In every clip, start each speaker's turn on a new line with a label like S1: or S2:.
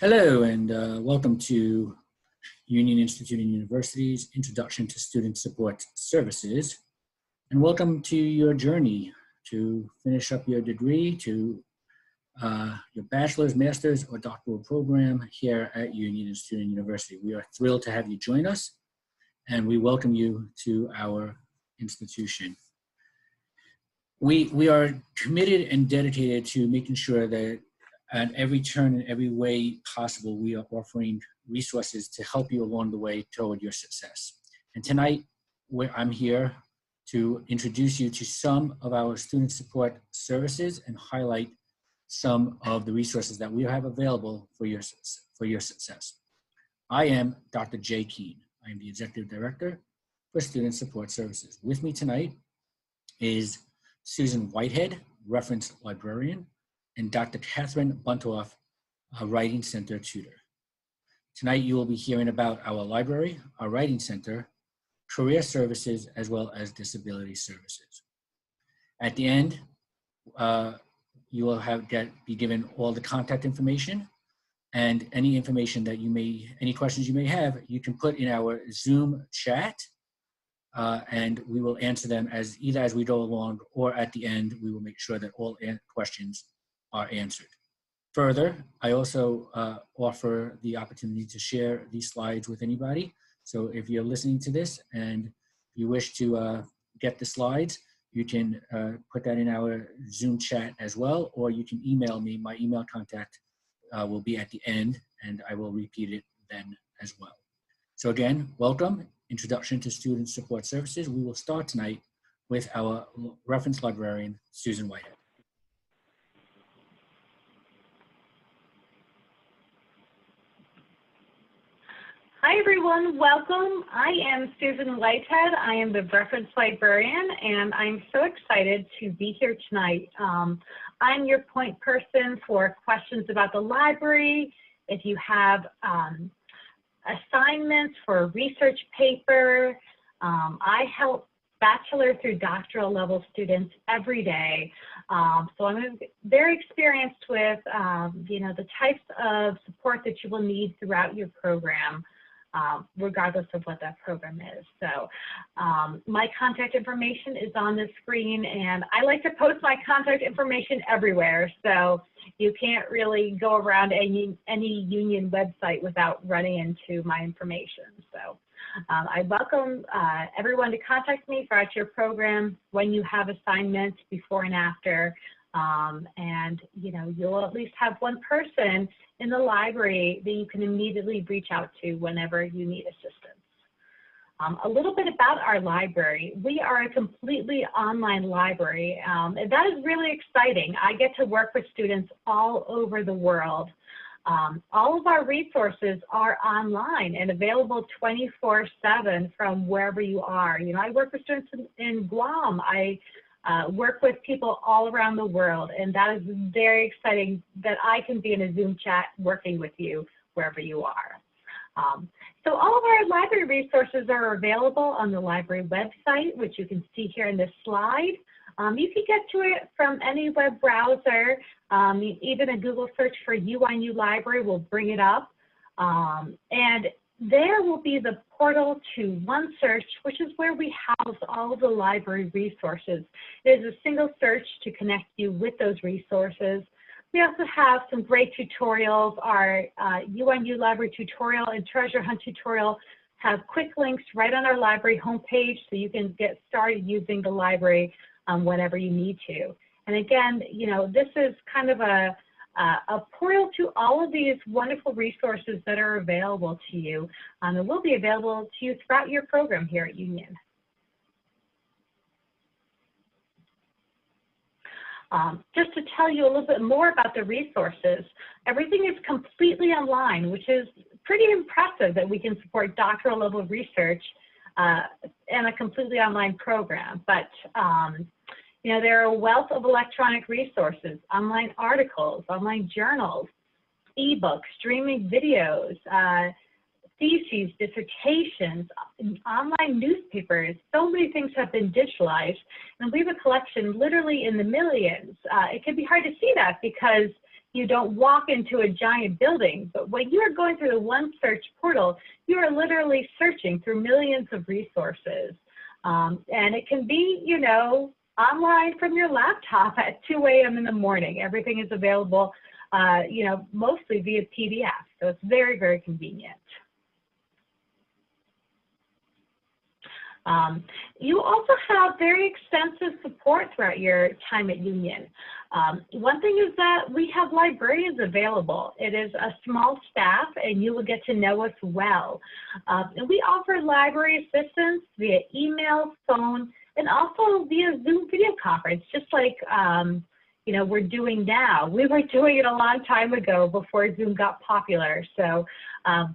S1: Hello, and welcome to Union Institute and University's Introduction to Student Support Services. And welcome to your journey to finish up your degree, to your bachelor's, master's, or doctoral program here at Union Institute and University. We are thrilled to have you join us, and we welcome you to our institution. We are committed and dedicated to making sure that at every turn and every way possible, we are offering resources to help you along the way toward your success. And tonight, I'm here to introduce you to some of our student support services and highlight some of the resources that we have available for your success. I am Dr. J. Keehn. I am the Executive Director for Student Support Services. With me tonight is Susan Whitehead, Reference Librarian, and Dr. Kathryn Bunthoff, a Writing Center Tutor. Tonight you will be hearing about our library, our Writing Center, career services, as well as disability services. At the end, you will be given all the contact information, and any information that any questions you may have, you can put in our Zoom chat, and we will answer them either as we go along, or at the end, we will make sure that all questions are answered. Further, I also offer the opportunity to share these slides with anybody. So if you're listening to this and you wish to get the slides, you can put that in our Zoom chat as well, or you can email me. My email contact will be at the end, and I will repeat it then as well. So again, welcome, Introduction to Student Support Services. We will start tonight with our reference librarian, Susan Whitehead.
S2: Hi everyone, welcome. I am Susan Whitehead. I am the reference librarian, and I'm so excited to be here tonight. I'm your point person for questions about the library. If you have assignments for a research paper, I help bachelor through doctoral level students every day. So I'm very experienced with the types of support that you will need throughout your program, regardless of what that program is. So my contact information is on the screen, and I like to post my contact information everywhere. So you can't really go around any union website without running into my information. So I welcome everyone to contact me throughout your program when you have assignments before and after. And you'll at least have one person in the library that you can immediately reach out to whenever you need assistance. A little bit about our library. We are a completely online library, and that is really exciting. I get to work with students all over the world. All of our resources are online and available 24/7 from wherever you are. I work with students in Guam. I work with people all around the world, and that is very exciting that I can be in a Zoom chat working with you wherever you are. So all of our library resources are available on the library website, which you can see here in this slide. You can get to it from any web browser. Even a Google search for UIU Library will bring it up. And there will be the portal to OneSearch, which is where we house all of the library resources. It is a single search to connect you with those resources. We also have some great tutorials. Our UIU Library tutorial and Treasure Hunt tutorial have quick links right on our library homepage, so you can get started using the library whenever you need to. And again, this is kind of a portal to all of these wonderful resources that are available to you, and will be available to you throughout your program here at Union. Just to tell you a little bit more about the resources, everything is completely online, which is pretty impressive that we can support doctoral level research in a completely online program. But there are a wealth of electronic resources, online articles, online journals, ebooks, streaming videos, theses, dissertations, online newspapers. So many things have been digitalized, and we have a collection literally in the millions. It can be hard to see that because you don't walk into a giant building, but when you are going through the One Search portal, you are literally searching through millions of resources. And it can be, you know, online from your laptop at 2 a.m. in the morning. Everything is available, you know, mostly via PDF. So it's very, very convenient. You also have very extensive support throughout your time at Union. One thing is that we have librarians available. It is a small staff and you will get to know us well. And we offer library assistance via email, phone, and also via Zoom video conference, just like you know, we're doing now. We were doing it a long time ago before Zoom got popular. So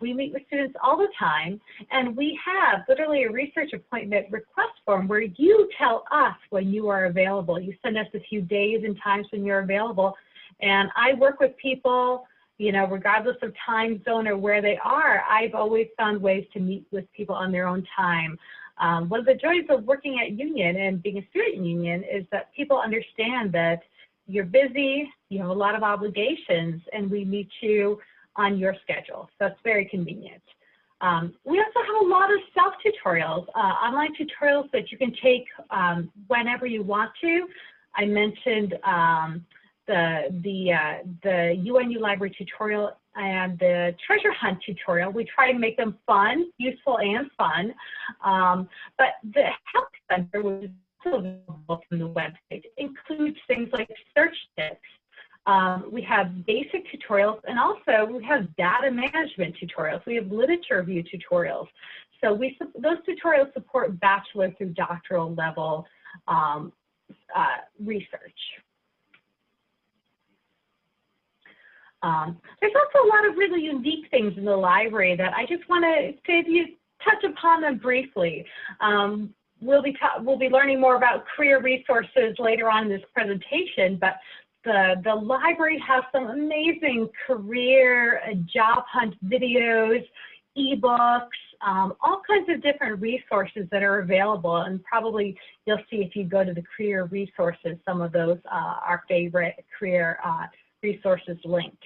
S2: we meet with students all the time, and we have literally a research appointment request form where you tell us when you are available. You send us a few days and times when you're available, and I work with people, you know, regardless of time zone or where they are. I've always found ways to meet with people on their own time. One of the joys of working at Union and being a student in Union is that people understand that you're busy, you have a lot of obligations, and we meet you on your schedule. So it's very convenient. We also have a lot of self-tutorials, online tutorials that you can take whenever you want to. I mentioned the UNU Library tutorial and the treasure hunt tutorial. We try to make them fun, useful, and fun. But the help center, which is available from the website, includes things like search tips. We have basic tutorials, and also we have data management tutorials. We have literature review tutorials. So those tutorials support bachelor through doctoral level research. There's also a lot of really unique things in the library that I just want to say if you touch upon them briefly. We'll be learning more about career resources later on in this presentation, but the library has some amazing career job hunt videos, ebooks, all kinds of different resources that are available, and probably you'll see if you go to the career resources, some of those our favorite career resources linked.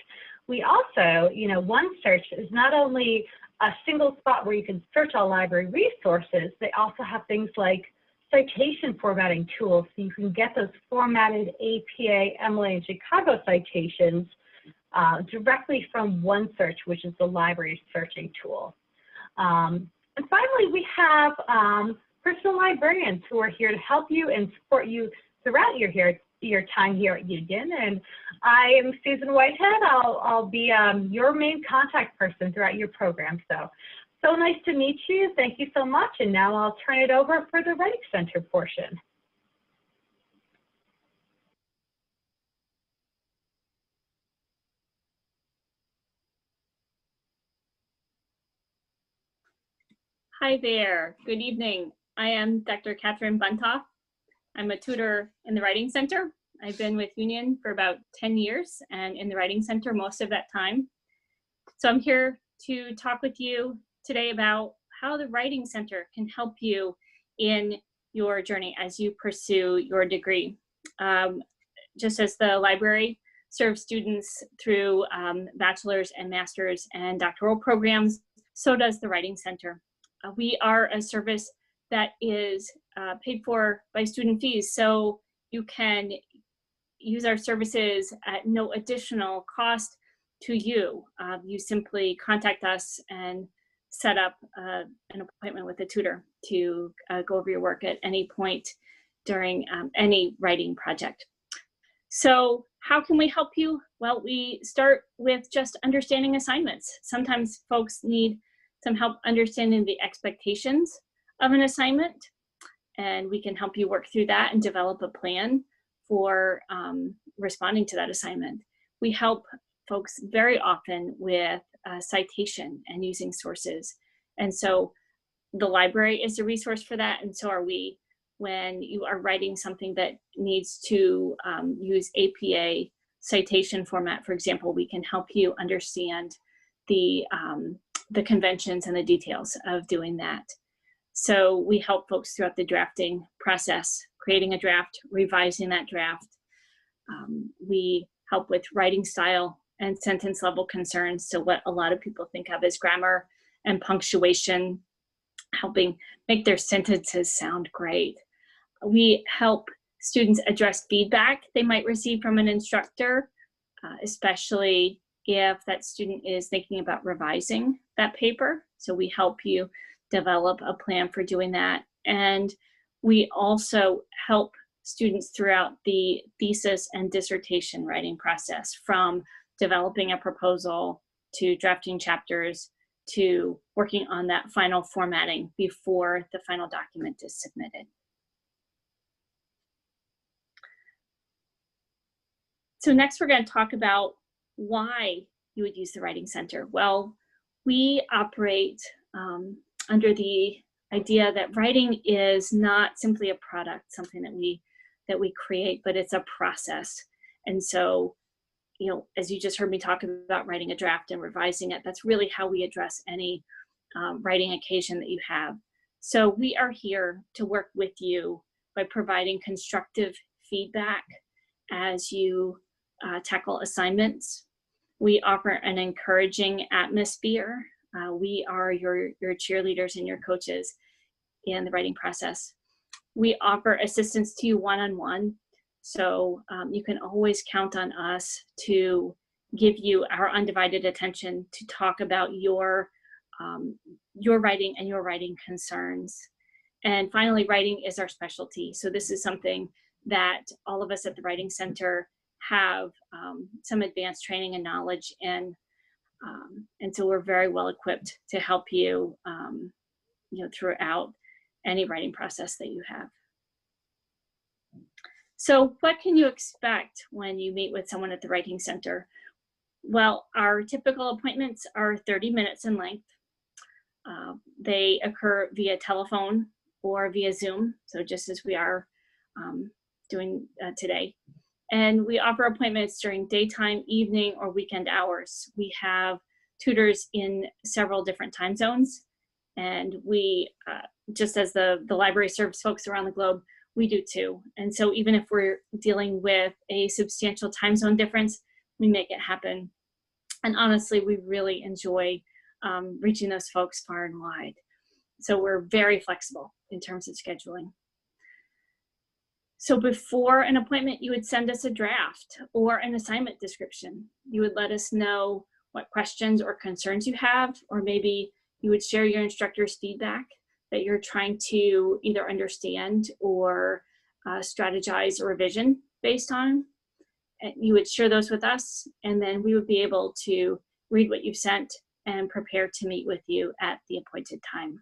S2: We also, you know, OneSearch is not only a single spot where you can search all library resources, they also have things like citation formatting tools, so you can get those formatted APA, MLA, and Chicago citations directly from OneSearch, which is the library's searching tool. And finally, we have personal librarians who are here to help you and support you throughout your time here at Union. And I am Susan Whitehead. I'll be your main contact person throughout your program. So nice to meet you. Thank you so much. And now I'll turn it over for the Writing Center portion.
S3: Hi there. Good evening. I am Dr. Kathryn Bunthoff. I'm a tutor in the Writing Center. I've been with Union for about 10 years and in the Writing Center most of that time. So I'm here to talk with you today about how the Writing Center can help you in your journey as you pursue your degree. Just as the library serves students through bachelor's and master's and doctoral programs, so does the Writing Center. We are a service that is paid for by student fees, so you can use our services at no additional cost to you. You simply contact us and set up an appointment with a tutor to go over your work at any point during any writing project. So how can we help you? Well, we start with just understanding assignments. Sometimes folks need some help understanding the expectations of an assignment, and we can help you work through that and develop a plan for responding to that assignment. We help folks very often with citation and using sources. And so the library is a resource for that, and so are we. When you are writing something that needs to use APA citation format, for example, we can help you understand the conventions and the details of doing that. So we help folks throughout the drafting process, creating a draft, revising that draft. We help with writing style and sentence level concerns. So what a lot of people think of as grammar and punctuation, helping make their sentences sound great. We help students address feedback they might receive from an instructor, especially if that student is thinking about revising that paper. So we help you develop a plan for doing that. And we also help students throughout the thesis and dissertation writing process, from developing a proposal to drafting chapters to working on that final formatting before the final document is submitted. So next we're going to talk about why you would use the Writing Center. Well, we operate under the idea that writing is not simply a product, something that we create, but it's a process. And so, you know, as you just heard me talk about writing a draft and revising it, that's really how we address any writing occasion that you have. So we are here to work with you by providing constructive feedback as you tackle assignments. We offer an encouraging atmosphere. We are your cheerleaders and your coaches in the writing process. We offer assistance to you one-on-one. So you can always count on us to give you our undivided attention to talk about your writing and your writing concerns. And finally, writing is our specialty. So this is something that all of us at the Writing Center have some advanced training and knowledge in. And so we're very well equipped to help you, you know, throughout any writing process that you have. So what can you expect when you meet with someone at the Writing Center? Well, our typical appointments are 30 minutes in length. They occur via telephone or via Zoom, so just as we are doing today. And we offer appointments during daytime, evening, or weekend hours. We have tutors in several different time zones, and we, just as the library serves folks around the globe, we do too. And so even if we're dealing with a substantial time zone difference, we make it happen. And honestly, we really enjoy reaching those folks far and wide. So we're very flexible in terms of scheduling. So before an appointment, you would send us a draft or an assignment description. You would let us know what questions or concerns you have, or maybe you would share your instructor's feedback that you're trying to either understand or strategize a revision based on. And you would share those with us, and then we would be able to read what you've sent and prepare to meet with you at the appointed time.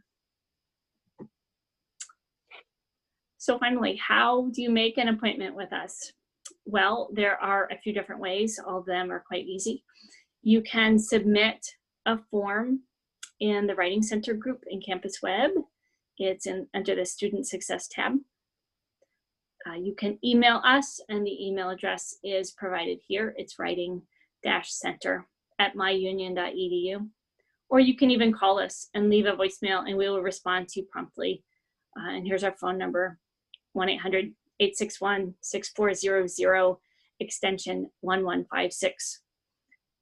S3: So finally, how do you make an appointment with us? Well, there are a few different ways. All of them are quite easy. You can submit a form in the Writing Center group in Campus Web. It's under the Student Success tab. You can email us, and the email address is provided here. It's writing-center@myunion.edu. Or you can even call us and leave a voicemail, and we will respond to you promptly. And here's our phone number, 1-800-861-6400, extension 1156.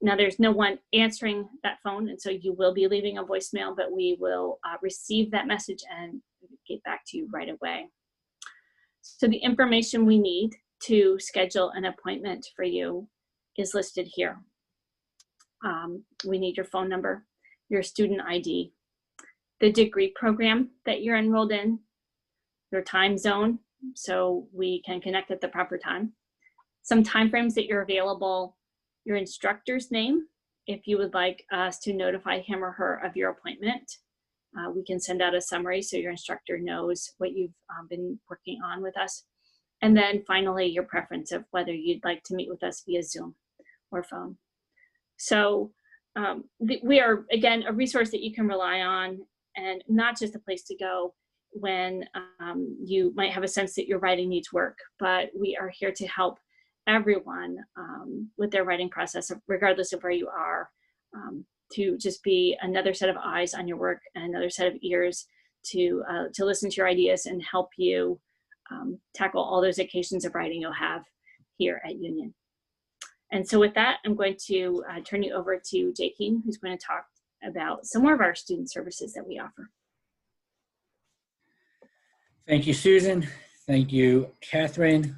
S3: Now there's no one answering that phone, and so you will be leaving a voicemail, but we will receive that message and get back to you right away. So the information we need to schedule an appointment for you is listed here. We need your phone number, your student ID, the degree program that you're enrolled in, your time zone, so we can connect at the proper time, some timeframes that you're available, your instructor's name, if you would like us to notify him or her of your appointment. We can send out a summary so your instructor knows what you've been working on with us. And then finally, your preference of whether you'd like to meet with us via Zoom or phone. So we are, again, a resource that you can rely on, and not just a place to go when you might have a sense that your writing needs work, but we are here to help everyone with their writing process, regardless of where you are, to just be another set of eyes on your work and another set of ears to listen to your ideas and help you tackle all those occasions of writing you'll have here at Union. And so with that, I'm going to turn you over to Keehn, who's going to talk about some more of our student services that we offer.
S1: Thank you, Susan. Thank you, Kathryn.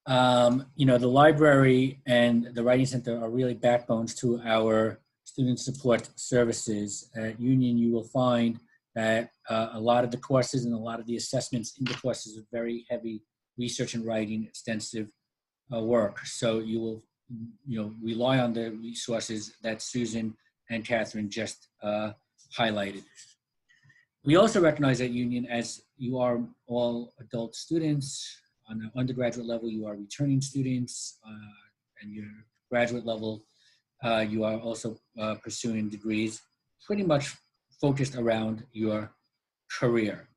S1: The library and the Writing Center are really backbones to our student support services. At Union, you will find that a lot of the courses and a lot of the assessments in the courses are very heavy research and writing, extensive work. So you will, rely on the resources that Susan and Kathryn just highlighted. We also recognize at Union, as you are all adult students, on the undergraduate level, you are returning students, and your graduate level, you are also pursuing degrees pretty much focused around your career,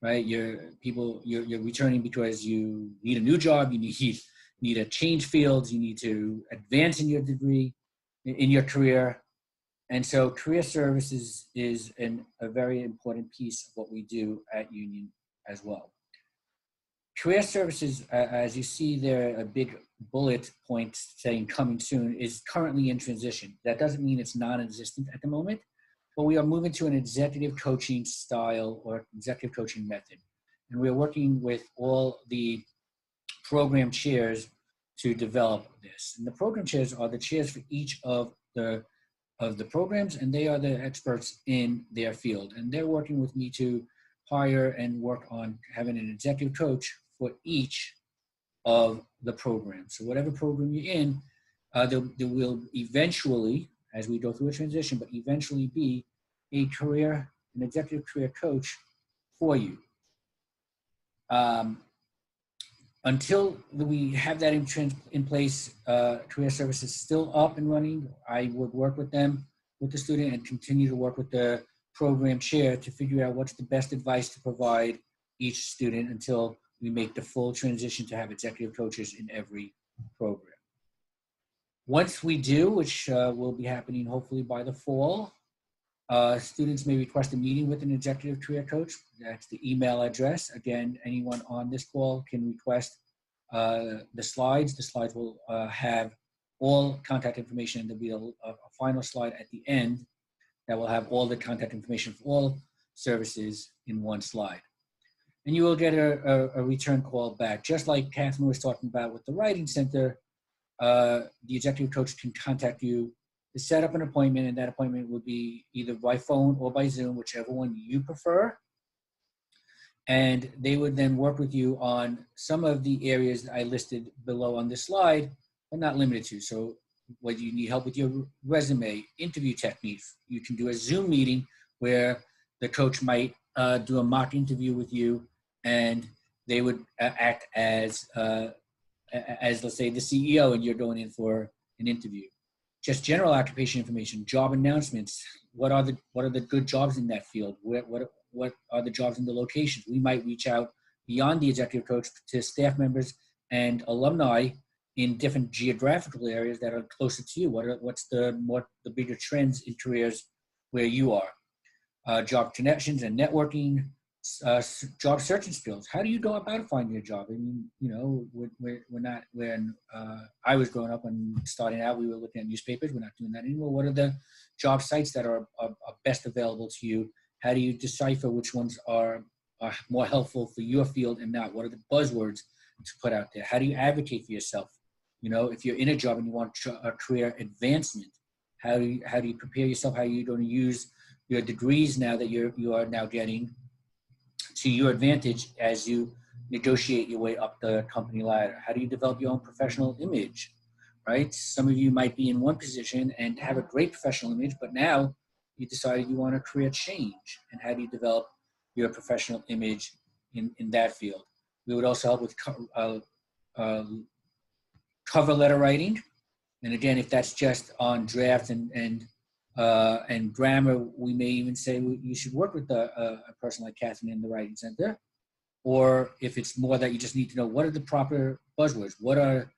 S1: right? You're returning because you need a new job, you need to change fields, you need to advance in your degree, in your career. And so career services is a very important piece of what we do at Union as well. Career services, as you see there, a big bullet point saying coming soon, is currently in transition. That doesn't mean it's non-existent at the moment, but we are moving to an executive coaching style or executive coaching method. And we are working with all the program chairs to develop this. And the program chairs are the chairs for each of the programs, and they are the experts in their field. And they're working with me to hire and work on having an executive coach for each of the programs. So whatever program you're in, there will eventually, as we go through a transition, but eventually be an executive career coach for you. Until we have that in place, career services still up and running. I would work with them, with the student, and continue to work with the program chair to figure out what's the best advice to provide each student until we make the full transition to have executive coaches in every program. Once we do, which will be happening hopefully by the fall, students may request a meeting with an executive career coach. That's the email address. Again, anyone on this call can request the slides. The slides will have all contact information. There'll be a final slide at the end that will have all the contact information for all services in one slide. And you will get a return call back. Just like Kathryn was talking about with the Writing Center, the executive coach can contact you to set up an appointment, and that appointment would be either by phone or by Zoom, whichever one you prefer. And they would then work with you on some of the areas that I listed below on this slide, but not limited to. So whether you need help with your resume, interview techniques, you can do a Zoom meeting where the coach might do a mock interview with you, and they would act as let's say the CEO, and you're going in for an interview. Just general occupation information, job announcements. What are the good jobs in that field? What are the jobs in the locations? We might reach out beyond the executive coach to staff members and alumni in different geographical areas that are closer to you. What's the bigger trends in careers where you are? Job connections and networking, job searching skills. How do you go about finding a job? I mean, we're not, when I was growing up and starting out, we were looking at newspapers. We're not doing that anymore. What are the job sites that are best available to you? How do you decipher which ones are more helpful for your field and not? What are the buzzwords to put out there? How do you advocate for yourself? If you're in a job and you want a career advancement, how do you prepare yourself? How are you going to use your degrees now that you are now getting to your advantage as you negotiate your way up the company ladder? How do you develop your own professional image, right? Some of you might be in one position and have a great professional image, but now you decided you want a career change. And how do you develop your professional image in that field? We would also help with cover letter writing. And again, if that's just on draft and grammar, we may even say you should work with a person like Kathryn in the Writing Center. Or if it's more that you just need to know what are the proper buzzwords, what are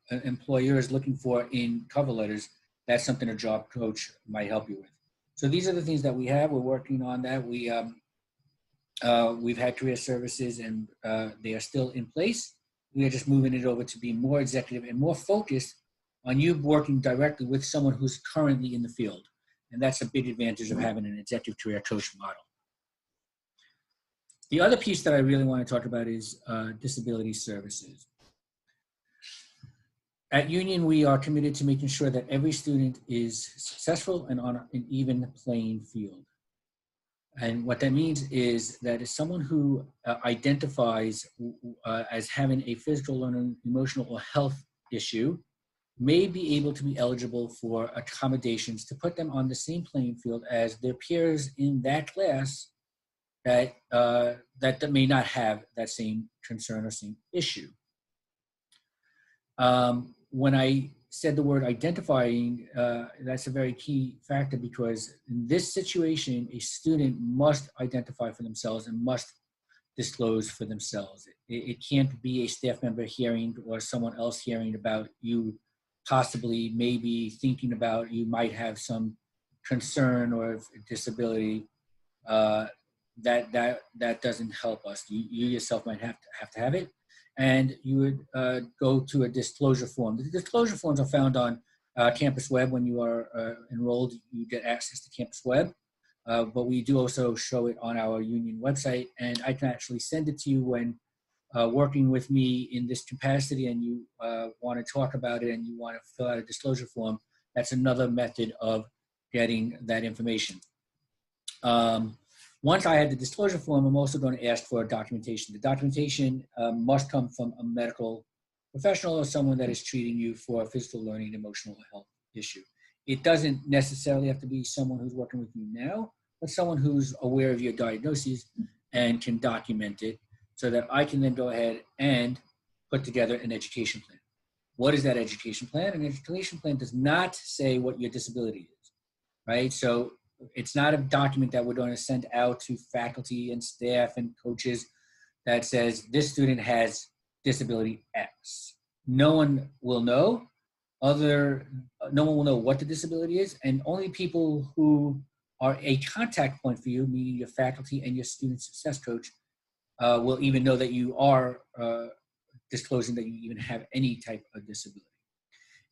S1: employers looking for in cover letters, that's something a job coach might help you with. So these are the things that we have. We're working on that. We've had career services, and they are still in place. we are just moving it over to be more executive and more focused on you working directly with someone who's currently in the field. And that's a big advantage of having an executive career coach model. The other piece that I really want to talk about is disability services. At Union, we are committed to making sure that every student is successful and on an even playing field. And what that means is that if someone who identifies as having a physical, learning, emotional, or health issue may be able to be eligible for accommodations to put them on the same playing field as their peers in that class that may not have that same concern or same issue. When I said the word identifying, that's a very key factor, because in this situation, a student must identify for themselves and must disclose for themselves. It can't be a staff member hearing or someone else hearing about you possibly maybe thinking about you might have some concern or disability. That doesn't help us. You yourself might have to have it, and you would go to a disclosure form. The disclosure forms are found on Campus Web. When you are enrolled, you get access to Campus Web, but we do also show it on our Union website, and I can actually send it to you when working with me in this capacity and you want to talk about it and you want to fill out a disclosure form. That's another method of getting that information. Once I have the disclosure form, I'm also going to ask for documentation. The documentation must come from a medical professional or someone that is treating you for a physical, learning, emotional health issue. It doesn't necessarily have to be someone who's working with you now, but someone who's aware of your diagnoses and can document it so that I can then go ahead and put together an education plan. What is that education plan? An education plan does not say what your disability is, right? So it's not a document that we're going to send out to faculty and staff and coaches that says this student has disability X. No one will know. No one will know what the disability is, and only people who are a contact point for you, meaning your faculty and your student success coach, will even know that you are disclosing that you even have any type of disability.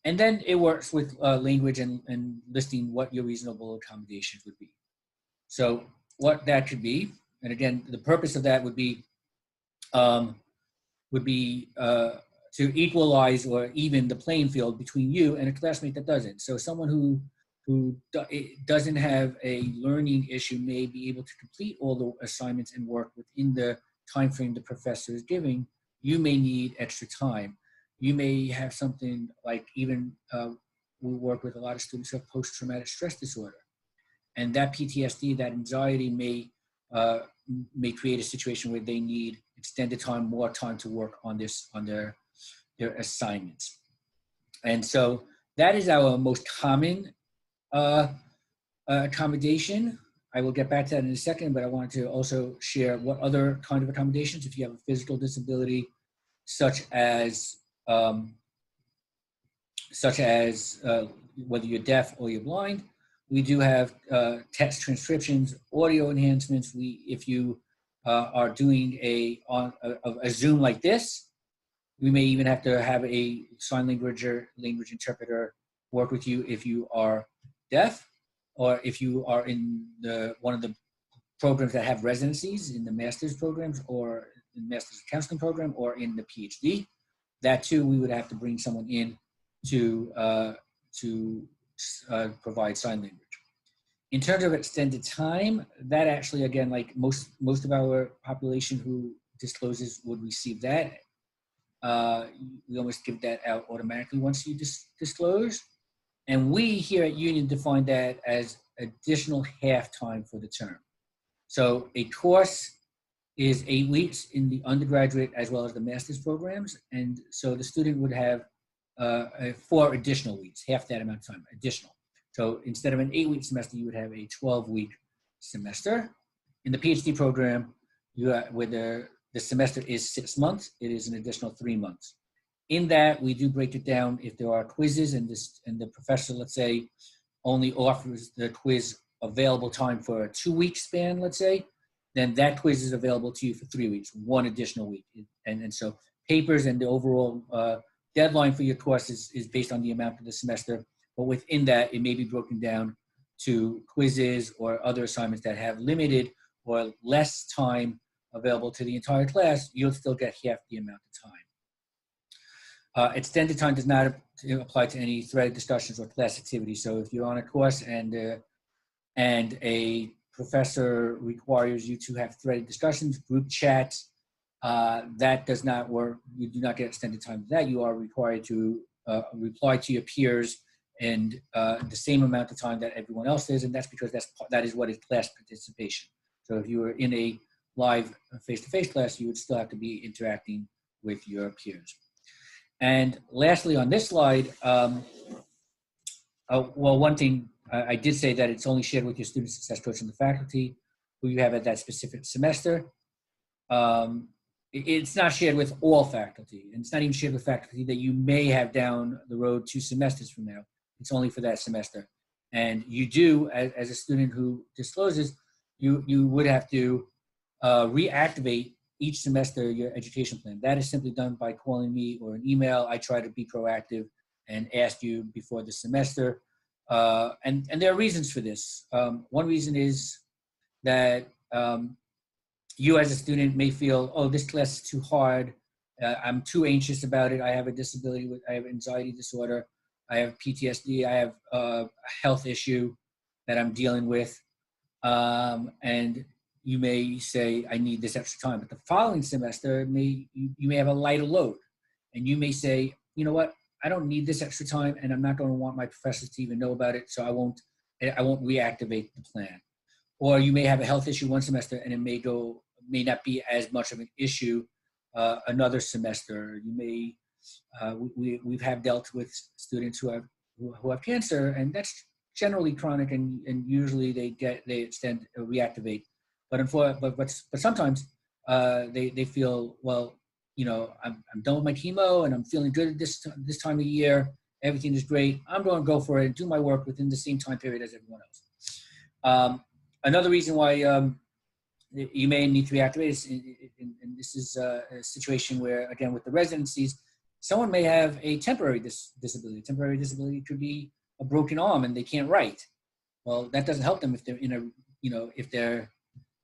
S1: And then it works with language and listing what your reasonable accommodations would be. So what that could be, and again, the purpose of that would be to equalize or even the playing field between you and a classmate that doesn't. So someone who doesn't have a learning issue may be able to complete all the assignments and work within the time frame the professor is giving. You may need extra time. You may have something like even we work with a lot of students who have post-traumatic stress disorder, and that PTSD, that anxiety may create a situation where they need extended time, more time to work on their assignments. And so that is our most common accommodation. I will get back to that in a second, but I wanted to also share what other kind of accommodations, if you have a physical disability, such as whether you're deaf or you're blind. We do have text transcriptions, audio enhancements. If you are doing a Zoom like this, we may even have to have a sign language interpreter work with you if you are deaf, or if you are in one of the programs that have residencies in the master's programs or in the master's counseling program or in the PhD. That too, we would have to bring someone in to provide sign language. In terms of extended time, that actually, again, like most of our population who discloses would receive that. We almost give that out automatically once you disclose. And we here at Union define that as additional half time for the term. So a course is 8 weeks in the undergraduate as well as the master's programs. And so the student would have 4 additional weeks, half that amount of time, additional. So instead of an 8-week semester, you would have a 12-week semester. In the PhD program, where the semester is 6 months, it is an additional 3 months. In that, we do break it down if there are quizzes and the professor, let's say, only offers the quiz available time for a 2-week span, let's say, then that quiz is available to you for 3 weeks, 1 additional week. And so papers and the overall deadline for your course is based on the amount of the semester. But within that, it may be broken down to quizzes or other assignments that have limited or less time available to the entire class. You'll still get half the amount of time. Extended time does not apply to any threaded discussions or class activities. So if you're on a course and a professor requires you to have threaded discussions, group chats, that does not work. You do not get extended time for that. You are required to reply to your peers in the same amount of time that everyone else is, and that's because that is what is class participation. So if you were in a live face-to-face class, you would still have to be interacting with your peers. And lastly, on this slide, well, one thing I did say that it's only shared with your student success coach and the faculty who you have at that specific semester. It's not shared with all faculty, and it's not even shared with faculty that you may have down the road 2 semesters from now. It's only for that semester. And you do, as a student who discloses, you would have to reactivate each semester your education plan. That is simply done by calling me or an email. I try to be proactive and ask you before the semester. And there are reasons for this. One reason is that you as a student may feel, oh, this class is too hard. I'm too anxious about it. I have a disability, I have anxiety disorder. I have PTSD. I have a health issue that I'm dealing with. And you may say, I need this extra time. But the following semester, you may have a lighter load. And you may say, you know what? I don't need this extra time, and I'm not going to want my professors to even know about it, so I won't reactivate the plan. Or you may have a health issue one semester, and it may not be as much of an issue another semester. You may we've dealt with students who have cancer, and that's generally chronic, and usually they extend reactivate. But sometimes they feel, well, you know, I'm done with my chemo and I'm feeling good at this time of year. Everything is great. I'm going to go for it and do my work within the same time period as everyone else. Another reason why you may need to reactivate is, and this is a situation where, again, with the residencies, someone may have a temporary disability. Temporary disability could be a broken arm and they can't write. Well, that doesn't help them if they're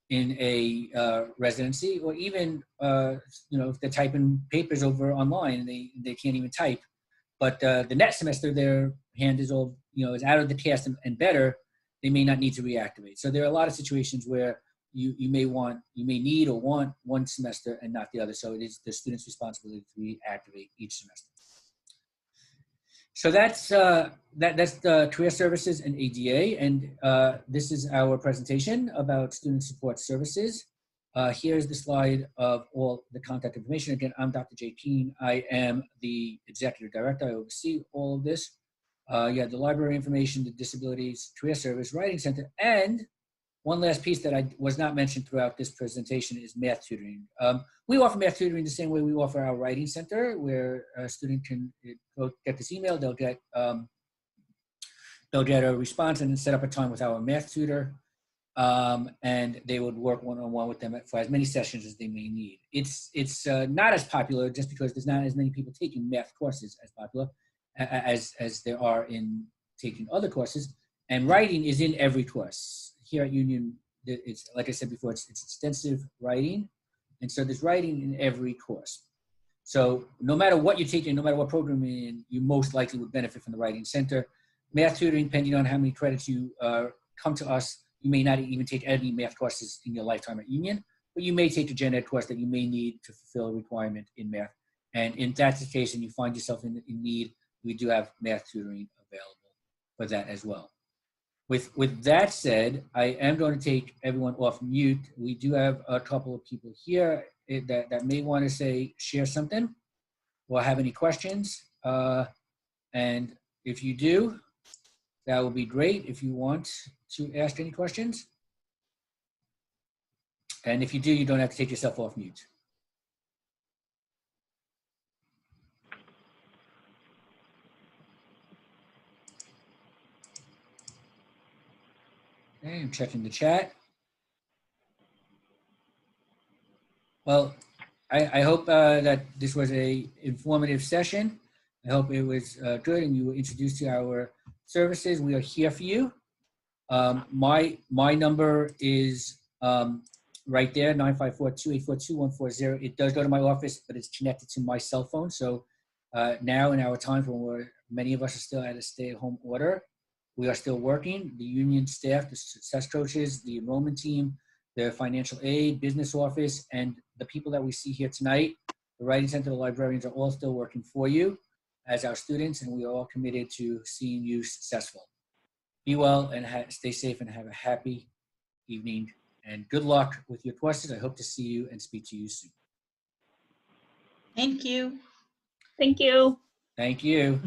S1: in a residency, or even if they're typing papers over online and they can't even type. But the next semester their hand is all is out of the cast and better, they may not need to reactivate. So there are a lot of situations where you may need or want one semester and not the other. So it is the student's responsibility to reactivate each semester. So that's the career services and ADA, and this is our presentation about student support services. Here's the slide of all the contact information. Again, I'm Dr. Keehn. I am the executive director. I oversee all of this. You have the library information, the disabilities, career service, writing center, and one last piece that was not mentioned throughout this presentation is math tutoring. We offer math tutoring the same way we offer our writing center, where a student can go get this email, they'll get a response and then set up a time with our math tutor, and they would work one-on-one with them for as many sessions as they may need. It's not as popular just because there's not as many people taking math courses as popular as there are in taking other courses, and writing is in every course. Here at Union, it's like I said before, it's extensive writing, and so there's writing in every course. So no matter what you're taking, no matter what program you're in, you most likely would benefit from the writing center. Math tutoring, depending on how many credits you come to us, you may not even take any math courses in your lifetime at Union, but you may take a gen ed course that you may need to fulfill a requirement in math. And if that's the case and you find yourself in need, we do have math tutoring available for that as well. With that said, I am going to take everyone off mute. We do have a couple of people here that may want to share something or have any questions. And if you do, that would be great if you want to ask any questions. And if you do, you don't have to take yourself off mute. Okay, I'm checking the chat. Well, I hope that this was a informative session. I hope it was good and you were introduced to our services. We are here for you. My number is right there, 954-284-2140. It does go to my office, but it's connected to my cell phone. So now in our time when many of us are still at a stay-at-home order, we are still working. The union staff, the success coaches, the enrollment team, the financial aid, business office, and the people that we see here tonight, the Writing Center, the librarians are all still working for you as our students, and we are all committed to seeing you successful. Be well and stay safe and have a happy evening. And good luck with your courses. I hope to see you and speak to you soon.
S4: Thank you.
S3: Thank you.
S1: Thank you.